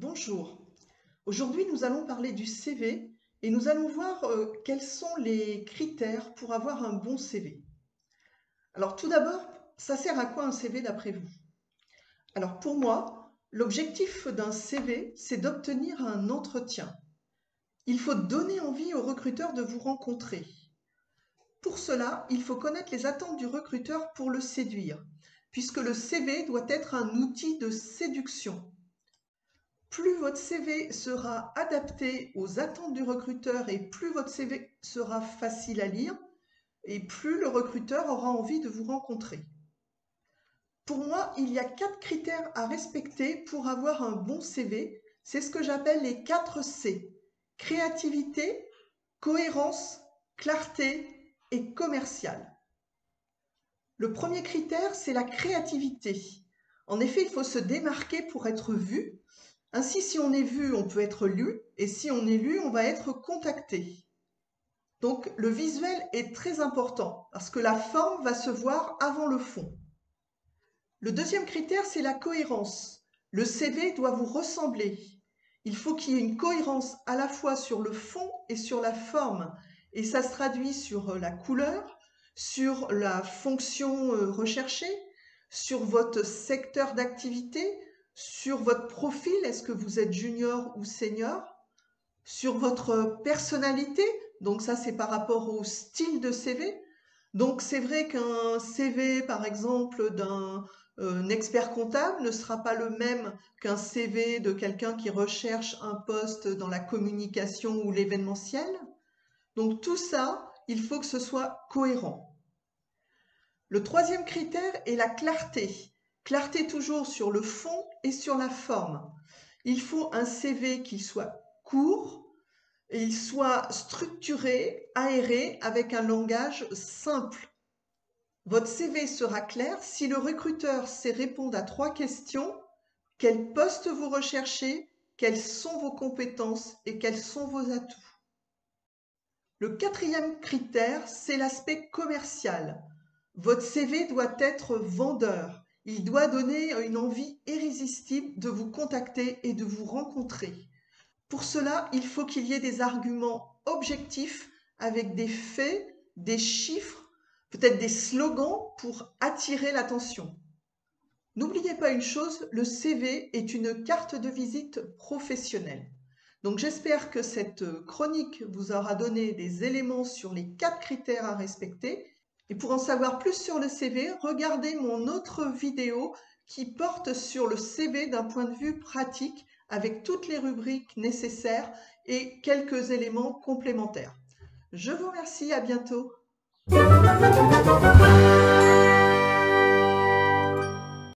Bonjour, aujourd'hui nous allons parler du CV et nous allons voir quels sont les critères pour avoir un bon CV. Alors tout d'abord, ça sert à quoi un CV d'après vous? Alors pour moi, l'objectif d'un CV, c'est d'obtenir un entretien. Il faut donner envie au recruteur de vous rencontrer. Pour cela, il faut connaître les attentes du recruteur pour le séduire, puisque le CV doit être un outil de séduction. Plus votre CV sera adapté aux attentes du recruteur et plus votre CV sera facile à lire et plus le recruteur aura envie de vous rencontrer. Pour moi, il y a 4 critères à respecter pour avoir un bon CV. C'est ce que j'appelle les 4 C. Créativité, cohérence, clarté et commercial. Le premier critère, c'est la créativité. En effet, il faut se démarquer pour être vu. Ainsi, si on est vu, on peut être lu, et si on est lu, on va être contacté. Donc, le visuel est très important, parce que la forme va se voir avant le fond. Le deuxième critère, c'est la cohérence. Le CV doit vous ressembler. Il faut qu'il y ait une cohérence à la fois sur le fond et sur la forme. Et ça se traduit sur la couleur, sur la fonction recherchée, sur votre secteur d'activité, sur votre profil, est-ce que vous êtes junior ou senior, sur votre personnalité, donc ça c'est par rapport au style de CV. Donc c'est vrai qu'un CV par exemple d'un expert comptable ne sera pas le même qu'un CV de quelqu'un qui recherche un poste dans la communication ou l'événementiel. Donc tout ça, il faut que ce soit cohérent. Le troisième critère est la clarté. Clarté toujours sur le fond et sur la forme. Il faut un CV qui soit court, et il soit structuré, aéré, avec un langage simple. Votre CV sera clair si le recruteur sait répondre à 3 questions. Quel poste vous recherchez? Quelles sont vos compétences et quels sont vos atouts? Le quatrième critère, c'est l'aspect commercial. Votre CV doit être vendeur. Il doit donner une envie irrésistible de vous contacter et de vous rencontrer. Pour cela, il faut qu'il y ait des arguments objectifs avec des faits, des chiffres, peut-être des slogans pour attirer l'attention. N'oubliez pas une chose, le CV est une carte de visite professionnelle. Donc j'espère que cette chronique vous aura donné des éléments sur les 4 critères à respecter. Et pour en savoir plus sur le CV, regardez mon autre vidéo qui porte sur le CV d'un point de vue pratique avec toutes les rubriques nécessaires et quelques éléments complémentaires. Je vous remercie, à bientôt.